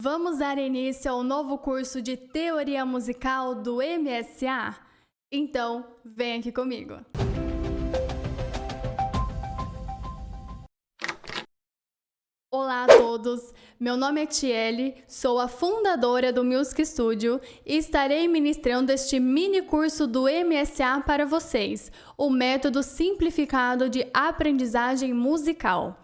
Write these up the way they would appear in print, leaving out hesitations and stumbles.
Vamos dar início ao novo curso de Teoria Musical do MSA? Então, vem aqui comigo! Olá a todos, meu nome é Tiele, sou a fundadora do Music Studio e estarei ministrando este mini curso do MSA para vocês, o método simplificado de aprendizagem musical.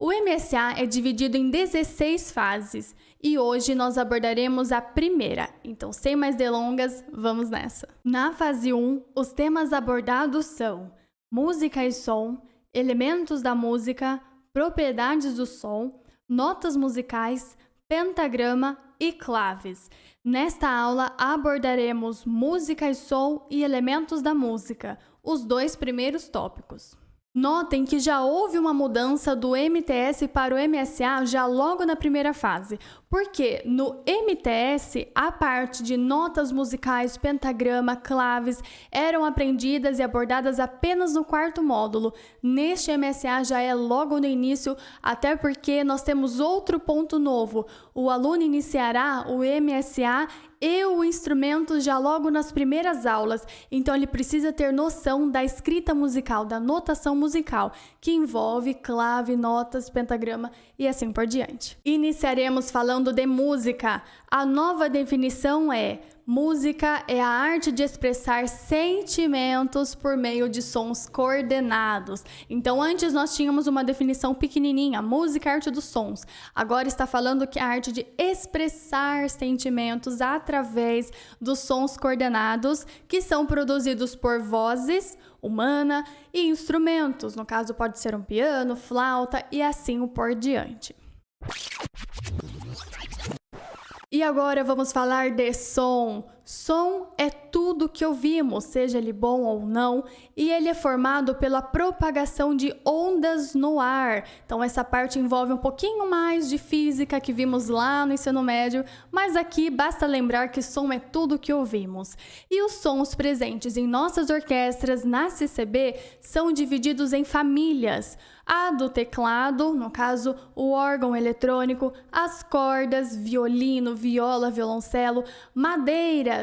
O MSA é dividido em 16 fases e hoje nós abordaremos a primeira, então sem mais delongas, vamos nessa! Na fase 1, os temas abordados são música e som, elementos da música, propriedades do som, notas musicais, pentagrama e claves. Nesta aula abordaremos música e som e elementos da música, os dois primeiros tópicos. Notem que já houve uma mudança do MTS para o MSA já logo na primeira fase, porque no MTS a parte de notas musicais, pentagrama, claves eram aprendidas e abordadas apenas no quarto módulo. Neste MSA já é logo no início, até porque nós temos outro ponto novo. O aluno iniciará o MSA e o instrumento já logo nas primeiras aulas, então ele precisa ter noção da escrita musical, da notação musical, que envolve clave, notas, pentagrama e assim por diante. Iniciaremos falando de música. A nova definição é: música é a arte de expressar sentimentos por meio de sons coordenados. Então, antes nós tínhamos uma definição pequenininha, música é a arte dos sons. Agora está falando que é a arte de expressar sentimentos através dos sons coordenados, que são produzidos por vozes humana e instrumentos. No caso, pode ser um piano, flauta e assim por diante. E agora vamos falar de som. Som é tudo que ouvimos, seja ele bom ou não, e ele é formado pela propagação de ondas no ar. Então essa parte envolve um pouquinho mais de física que vimos lá no ensino médio, mas aqui basta lembrar que som é tudo que ouvimos. E os sons presentes em nossas orquestras na CCB são divididos em famílias. A do teclado, no caso o órgão eletrônico, as cordas, violino, viola, violoncelo, madeiras,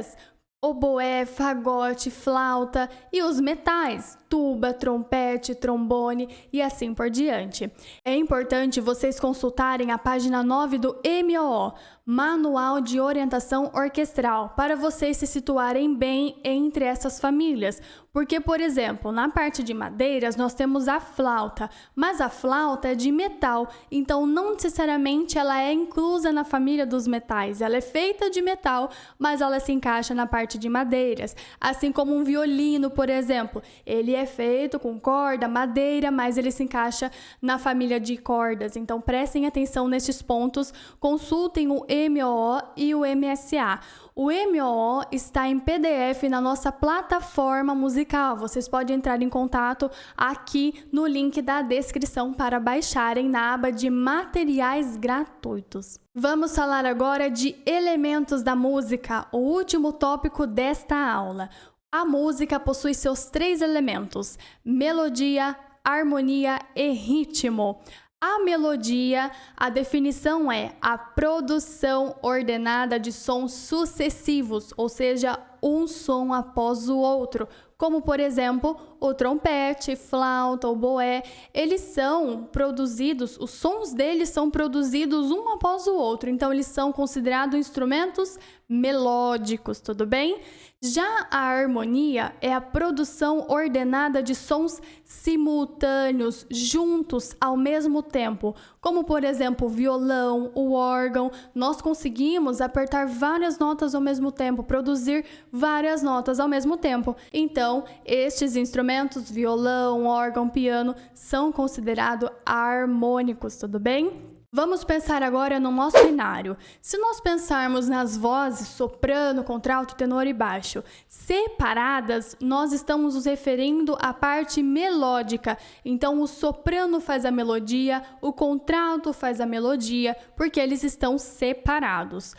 oboé, fagote, flauta e os metais, tuba, trompete, trombone e assim por diante. É importante vocês consultarem a página 9 do MOO, Manual de Orientação Orquestral, para vocês se situarem bem entre essas famílias. Porque, por exemplo, na parte de madeiras nós temos a flauta, mas a flauta é de metal, então não necessariamente ela é inclusa na família dos metais. Ela é feita de metal, mas ela se encaixa na parte de madeiras. Assim como um violino, por exemplo, ele é feito com corda, madeira, mas ele se encaixa na família de cordas. Então prestem atenção nesses pontos, consultem o MOO e o MSA. O MOO está em PDF na nossa plataforma musical. Vocês podem entrar em contato aqui no link da descrição para baixarem na aba de materiais gratuitos. Vamos falar agora de elementos da música, o último tópico desta aula. A música possui seus 3 elementos: melodia, harmonia e ritmo. A melodia, a definição é a produção ordenada de sons sucessivos, ou seja, um som após o outro, como por exemplo o trompete, flauta, oboé. Eles são produzidos, os sons deles são produzidos um após o outro, então eles são considerados instrumentos melódicos, tudo bem? Já a harmonia é a produção ordenada de sons simultâneos, juntos ao mesmo tempo, como por exemplo o violão, o órgão. Nós conseguimos apertar várias notas ao mesmo tempo, produzir várias notas ao mesmo tempo. Então, estes instrumentos, violão, órgão, piano, são considerados harmônicos, tudo bem? Vamos pensar agora no nosso cenário. Se nós pensarmos nas vozes soprano, contralto, tenor e baixo separadas, nós estamos nos referindo à parte melódica. Então, o soprano faz a melodia, o contralto faz a melodia, porque eles estão separados.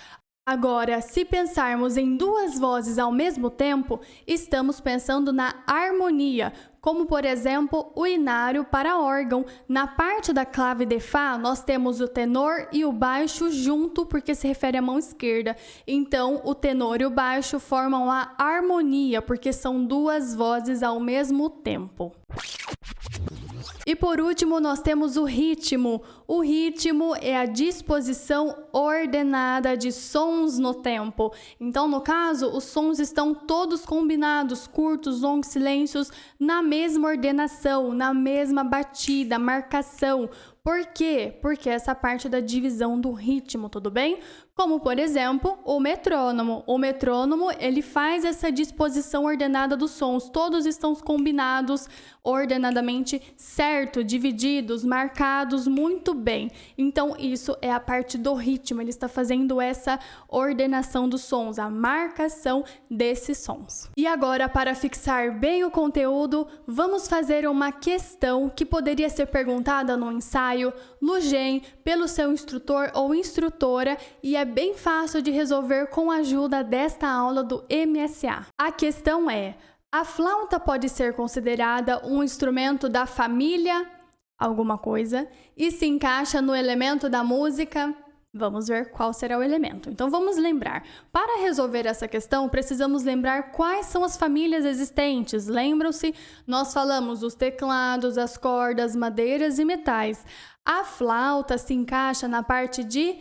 Agora, se pensarmos em duas vozes ao mesmo tempo, estamos pensando na harmonia, como por exemplo o inário para órgão. Na parte da clave de Fá, nós temos o tenor e o baixo junto, porque se refere à mão esquerda. Então, o tenor e o baixo formam a harmonia, porque são duas vozes ao mesmo tempo. E por último, nós temos o ritmo. O ritmo é a disposição ordenada de sons no tempo. Então, no caso, os sons estão todos combinados, curtos, longos, silêncios, na mesma ordenação, na mesma batida, marcação. Por quê? Porque essa parte da divisão do ritmo, tudo bem? Como, por exemplo, o metrônomo. O metrônomo, ele faz essa disposição ordenada dos sons. Todos estão combinados ordenadamente certo, divididos, marcados muito bem. Então, isso é a parte do ritmo. Ele está fazendo essa ordenação dos sons, a marcação desses sons. E agora, para fixar bem o conteúdo, vamos fazer uma questão que poderia ser perguntada no ensaio, no GEM, pelo seu instrutor ou instrutora, e é bem fácil de resolver com a ajuda desta aula do MSA. A questão é: a flauta pode ser considerada um instrumento da família alguma coisa e se encaixa no elemento da música? Vamos ver qual será o elemento. Então vamos lembrar. Para resolver essa questão, precisamos lembrar quais são as famílias existentes. Lembram-se? Nós falamos dos teclados, as cordas, madeiras e metais. A flauta se encaixa na parte de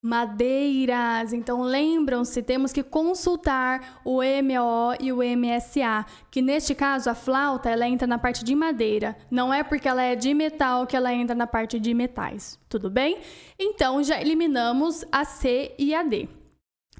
madeiras. Então lembram-se, temos que consultar o MO e o MSA, que neste caso a flauta ela entra na parte de madeira, não é porque ela é de metal que ela entra na parte de metais, tudo bem? Então já eliminamos a C e a D,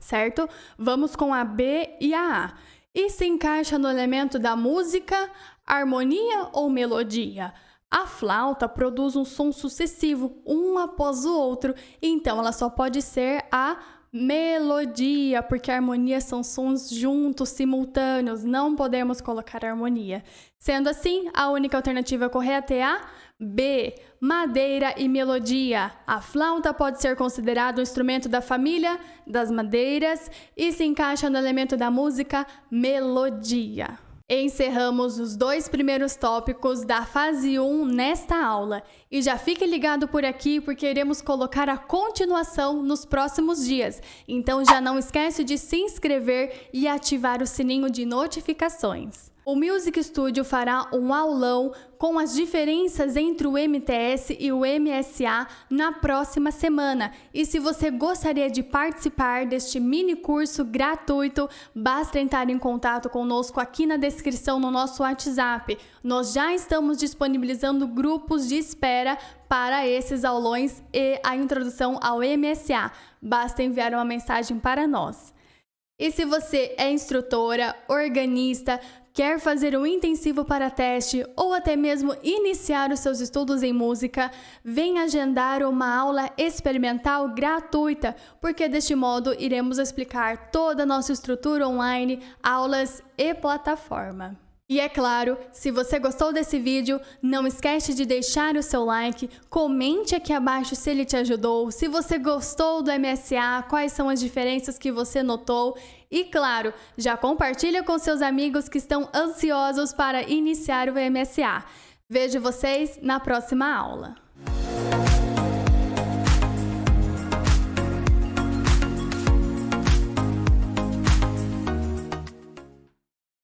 certo? Vamos com a B e a A. E se encaixa no elemento da música, harmonia ou melodia? A flauta produz um som sucessivo, um após o outro, então ela só pode ser a melodia, porque a harmonia são sons juntos, simultâneos, não podemos colocar harmonia. Sendo assim, a única alternativa correta é a B, madeira e melodia. A flauta pode ser considerado um instrumento da família das madeiras e se encaixa no elemento da música, melodia. Encerramos os 2 primeiros tópicos da fase 1 nesta aula. E já fique ligado por aqui porque iremos colocar a continuação nos próximos dias. Então já não esquece de se inscrever e ativar o sininho de notificações. O Music Studio fará um aulão com as diferenças entre o MTS e o MSA na próxima semana. E se você gostaria de participar deste mini curso gratuito, basta entrar em contato conosco aqui na descrição no nosso WhatsApp. Nós já estamos disponibilizando grupos de espera para esses aulões e a introdução ao MSA. Basta enviar uma mensagem para nós. E se você é instrutora, organista, quer fazer um intensivo para teste ou até mesmo iniciar os seus estudos em música, vem agendar uma aula experimental gratuita, porque deste modo iremos explicar toda a nossa estrutura online, aulas e plataforma. E é claro, se você gostou desse vídeo, não esquece de deixar o seu like, comente aqui abaixo se ele te ajudou, se você gostou do MSA, quais são as diferenças que você notou e, claro, já compartilha com seus amigos que estão ansiosos para iniciar o MSA. Vejo vocês na próxima aula.